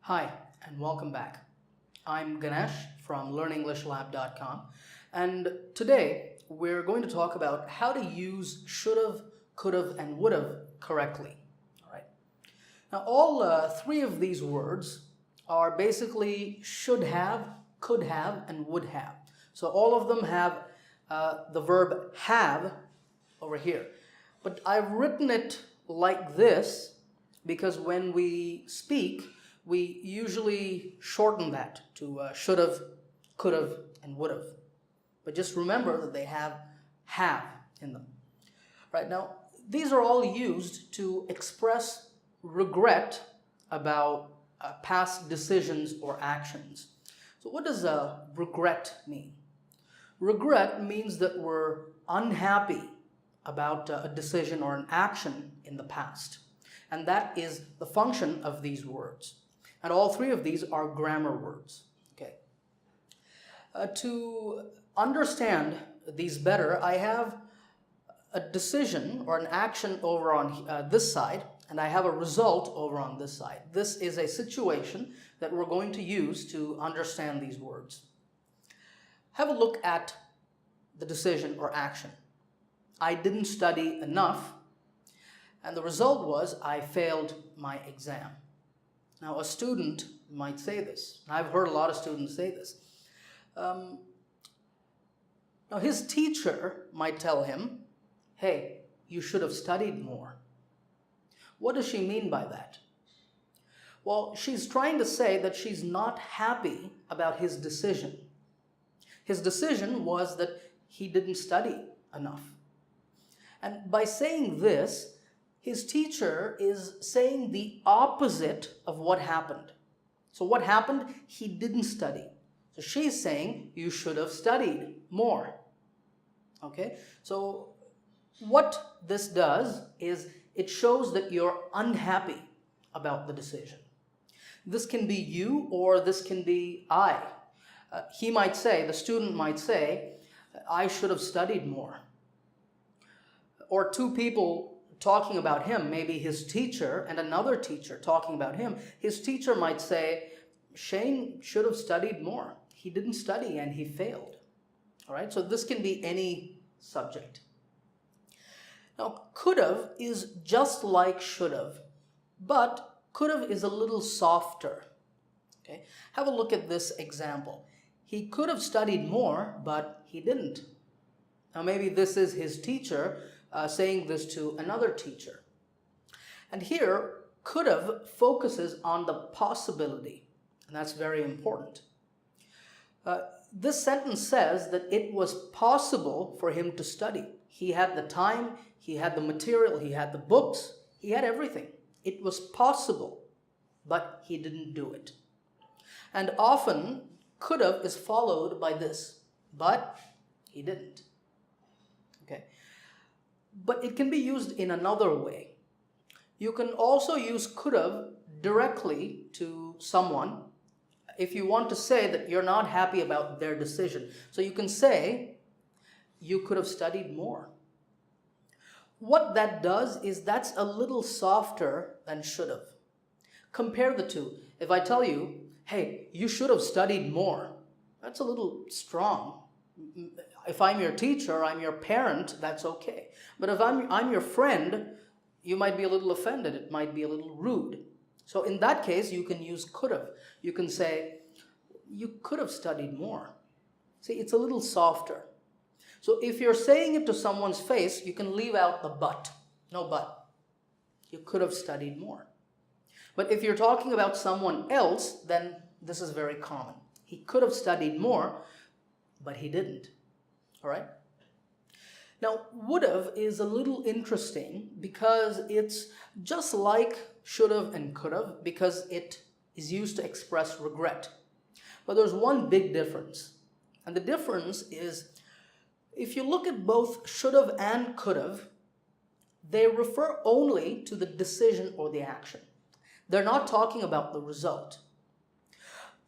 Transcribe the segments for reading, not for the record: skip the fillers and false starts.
Hi, and welcome back. I'm Ganesh from LearnEnglishLab.com, and today we're going to talk about how to use should've, could've, and would've correctly. All right. Now, all three of these words are basically should have, could have, and would have. So all of them have the verb have over here. But I've written it like this because when we speak, we usually shorten that to should've, could've, and would've. But just remember that they have in them. Right now, these are all used to express regret about past decisions or actions. So what does regret mean? Regret means that we're unhappy about a decision or an action in the past. And that is the function of these words. And all three of these are grammar words. Okay. To understand these better, I have a decision or an action over on this side, and I have a result over on this side. This is a situation that we're going to use to understand these words. Have a look at the decision or action. I didn't study enough, and the result was I failed my exam. Now, a student might say this. I've heard a lot of students say this. Now, his teacher might tell him, hey, you should have studied more. What does she mean by that? Well, she's trying to say that she's not happy about his decision. His decision was that he didn't study enough. And by saying this, his teacher is saying the opposite of what happened. So what happened? He didn't study. So she's saying you should have studied more. Okay? So what this does is it shows that you're unhappy about the decision. This can be you or this can be I. He might say, the student might say, I should have studied more. Or two people talking about him, maybe his teacher and another teacher talking about him, his teacher might say, Shane should have studied more. He didn't study and he failed. All right, so this can be any subject. Now, could've is just like should've, but could've is a little softer. Okay, have a look at this example. He could have studied more, but he didn't. Now, maybe this is his teacher saying this to another teacher. And here, could've focuses on the possibility, and that's very important. This sentence says that it was possible for him to study. He had the time, he had the material, he had the books, he had everything. It was possible, but he didn't do it. And often, could've is followed by this, but he didn't. Okay. But it can be used in another way. You can also use could've directly to someone if you want to say that you're not happy about their decision. So you can say, you could have studied more. What that does is that's a little softer than should have. Compare the two. If I tell you, hey, you should have studied more, that's a little strong. If I'm your teacher, I'm your parent, that's okay. But if I'm your friend, you might be a little offended. It might be a little rude. So in that case, you can use could have. You can say, you could have studied more. See, it's a little softer. So if you're saying it to someone's face, you can leave out the but. No but. You could have studied more. But if you're talking about someone else, then this is very common. He could have studied more, but he didn't. All right? Now, would have is a little interesting because it's just like should have and could have because it is used to express regret. But there's one big difference. And the difference is if you look at both should have and could have, they refer only to the decision or the action. They're not talking about the result.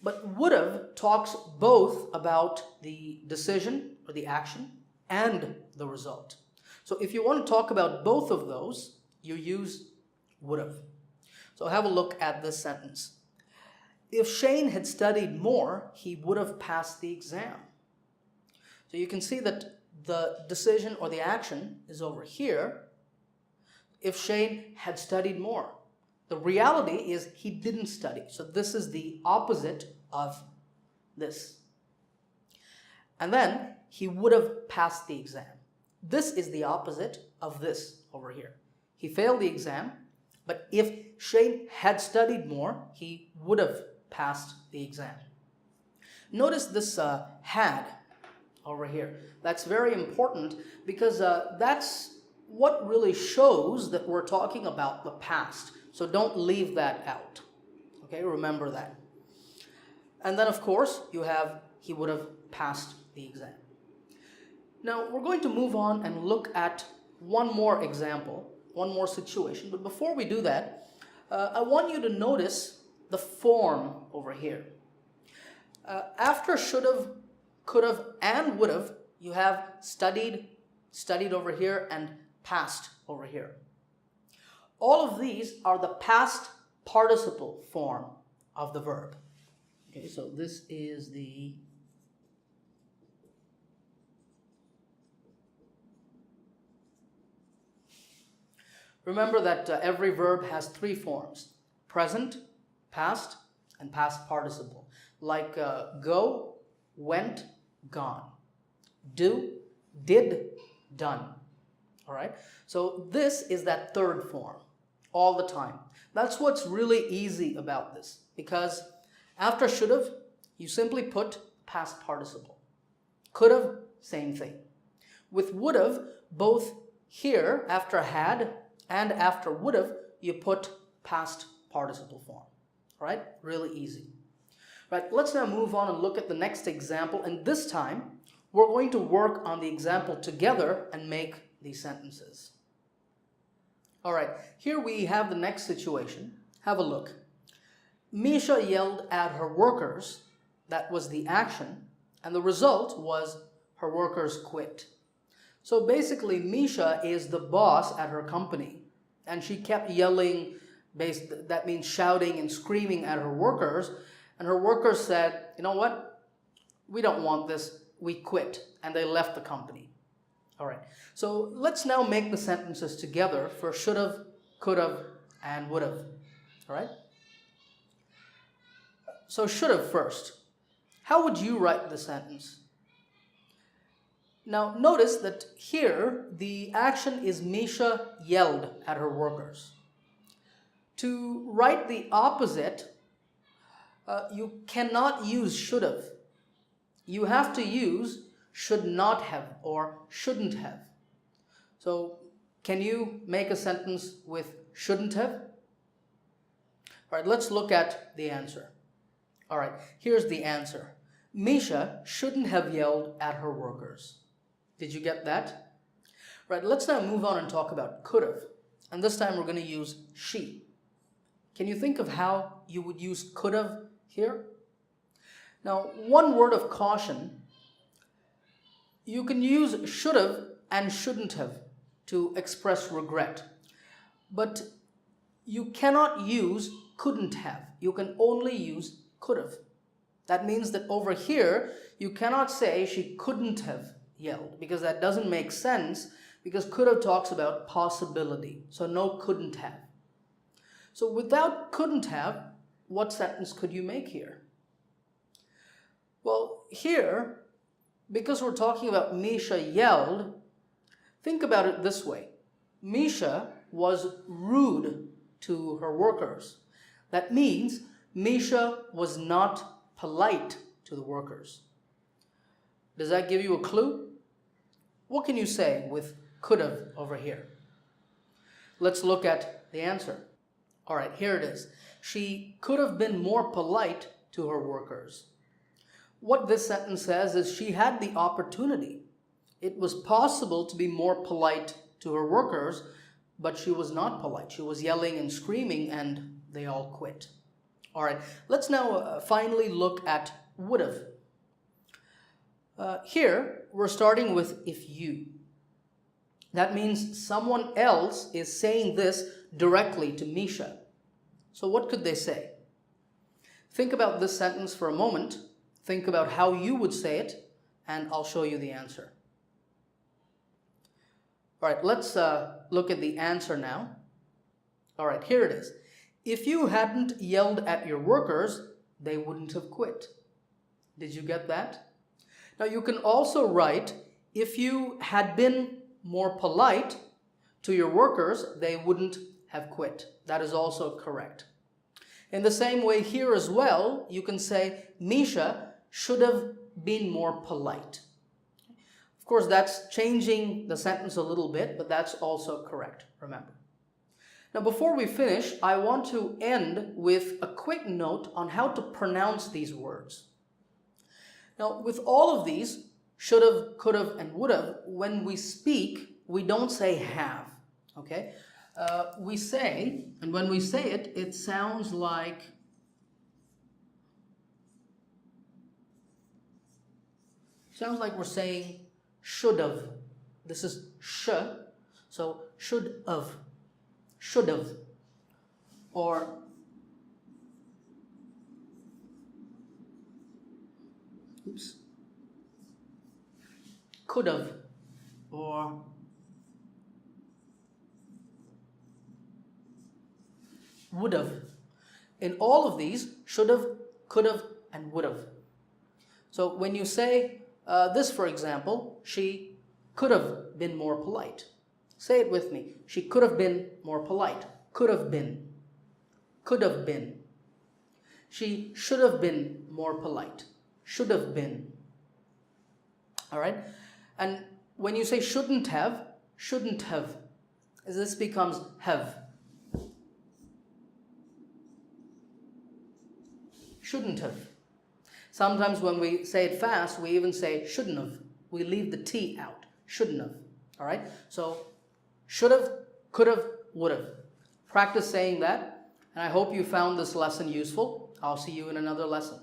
But would have talks both about the decision or the action and the result. So if you want to talk about both of those, you use would have. So have a look at this sentence. if Shane had studied more, he would have passed the exam. So you can see that the decision or the action is over here. If Shane had studied more. The reality is he didn't study. So this is the opposite of this. And then he would have passed the exam. This is the opposite of this over here. He failed the exam, but if Shane had studied more, he would have passed the exam. Notice this had over here. That's very important because that's what really shows that we're talking about the past. So don't leave that out. Okay, remember that. And then of course you have he would have passed the exam. Now we're going to move on and look at one more example, one more situation. But before we do that, I want you to notice the form over here. After should have, could have, and would have, you have studied over here, and passed over here. All of these are the past participle form of the verb. Okay, so this is the remember that every verb has three forms: present, past, and past participle. Like go, went, gone. Do, did, done. All right? So this is that third form all the time. That's what's really easy about this, because after should have, you simply put past participle. Could have, same thing. With would have, both here after had and after would have, you put past participle form. All right? Really easy. Right, let's now move on and look at the next example, and this time we're going to work on the example together and make these sentences. All right, here we have the next situation. Have a look. Misha yelled at her workers. That was the action, and the result was her workers quit. So basically, Misha is the boss at her company, and she kept yelling, that means shouting and screaming at her workers, and her workers said, you know what, we don't want this, we quit, and they left the company. All right, so let's now make the sentences together for should have, could have, and would have. All right, so should have first. How would you write the sentence? Now notice that here the action is Misha yelled at her workers. To write the opposite, you cannot use should have. You have to use should not have or shouldn't have. So can you make a sentence with shouldn't have? All right, let's look at the answer. All right, here's the answer. Misha shouldn't have yelled at her workers. Did you get that? Right, let's now move on and talk about could have. And this time we're going to use she. Can you think of how you would use could have here? Now, one word of caution, you can use should have and shouldn't have to express regret. But you cannot use couldn't have. You can only use could have. That means that over here, you cannot say she couldn't have yelled, because that doesn't make sense, because could have talks about possibility. So no couldn't have. So without couldn't have, what sentence could you make here? Well, here, because we're talking about Misha yelled, think about it this way. Misha was rude to her workers. That means Misha was not polite to the workers. Does that give you a clue? What can you say with could have over here? Let's look at the answer. All right, here it is. She could have been more polite to her workers. What this sentence says is she had the opportunity. It was possible to be more polite to her workers, but she was not polite. She was yelling and screaming, and they all quit. All right, let's now finally look at would have. Here, we're starting with if you. That means someone else is saying this directly to Misha. So what could they say? Think about this sentence for a moment. Think about how you would say it, and I'll show you the answer. All right, let's look at the answer now. All right, here it is. If you hadn't yelled at your workers, they wouldn't have quit. Did you get that? Now you can also write, if you had been more polite to your workers, they wouldn't have quit. That is also correct. In the same way here as well, you can say, Misha should have been more polite. Of course, that's changing the sentence a little bit, but that's also correct, remember. Now, before we finish, I want to end with a quick note on how to pronounce these words. Now, with all of these, should have, could have, and would have, when we speak, we don't say have, okay? We say, and when we say it, it sounds like we're saying should have. This is sh, so should have, or could have, or would have. In all of these, should have, could have, and would have. So when you say this, for example, she could have been more polite. Say it with me. She could have been more polite. Could have been. Could have been. She should have been more polite. Should have been. All right? And when you say shouldn't have, this becomes have. Shouldn't have. Sometimes when we say it fast, we even say shouldn't have. We leave the T out. Shouldn't have. All right? So, should have, could have, would have. Practice saying that, and I hope you found this lesson useful. I'll see you in another lesson.